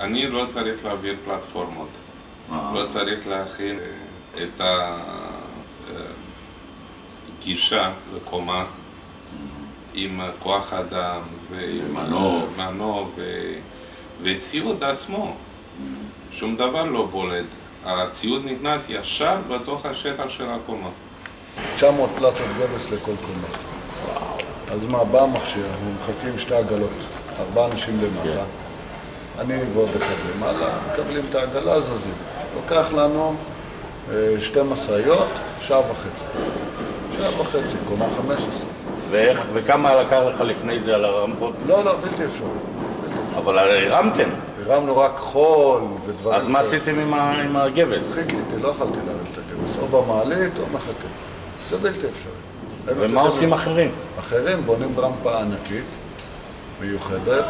אני לא צריך להעביר פלטפורמות, לא צריך להכין את הגישה לקומה עם כוח אדם ומנוף וציוד עצמו. שום דבר לא בולט. הציוד נכנס ישר בתוך השטח של הקומה. 900 פלטות גבס לכל קומה. אז מה, בא המכשיר, אנחנו מחכים 2 עגלות, 4 אנשים למטה. אני ועוד אחד למעלה, מקבלים את העגלה, זזים. לוקח לנו 2 משאיות, 1.5 שעה. 1.5 שעה, קומה 15. וכמה לקח לך לפני זה על הרמפות? לא, בלתי אפשרי. אבל הרמתם. הרמנו רק חול ודברים. אז מה עשיתם עם הגבס? חיכיתי, לא יכולתי להרים את הגבס, או במעלית או מחכה. זה בלתי אפשרי. ומה עושים אחרים? אחרים בונים רמפה ענקית, מיוחדת,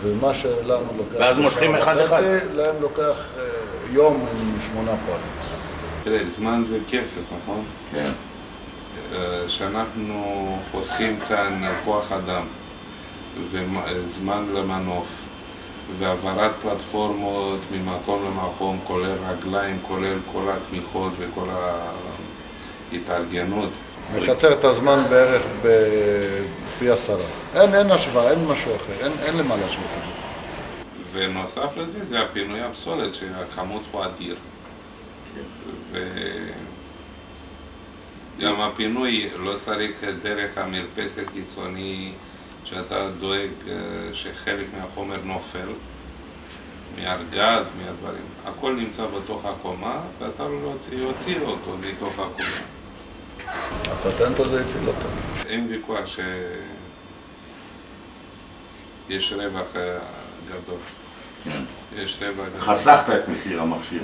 ומה שלנו לוקח... ואז מושכים אחד, להם לוקח יום עם 8 פועלים. תראה, זמן זה כסף, נכון? כן. שאנחנו חוסכים כאן כוח אדם וזמן למנוף והעברת פלטפורמות ממקום למקום, כולל רגליים, כולל כל התמיכות וכל ההתארגנות. מקצר את הזמן בערך בפי 10. אין השוואה, אין משהו אחר, אין למה להשוות את זה. ונוסף לזה, זה הפינוי הפסולת, שהכמות הוא אדיר. גם הפינוי לא צריך דרך המרפסת קיצוני, שאתה דואג שחלק מהחומר נופל, מהגז, מהדברים. הכל נמצא בתוך הקומה, ואתה לא יוציא אותו מתוך הקומה. הפטנט הזה הציל אותו. אין ויכוח שיש רווח גדול. כן. יש רווח גדול. חסכת את מחיר המכשיר.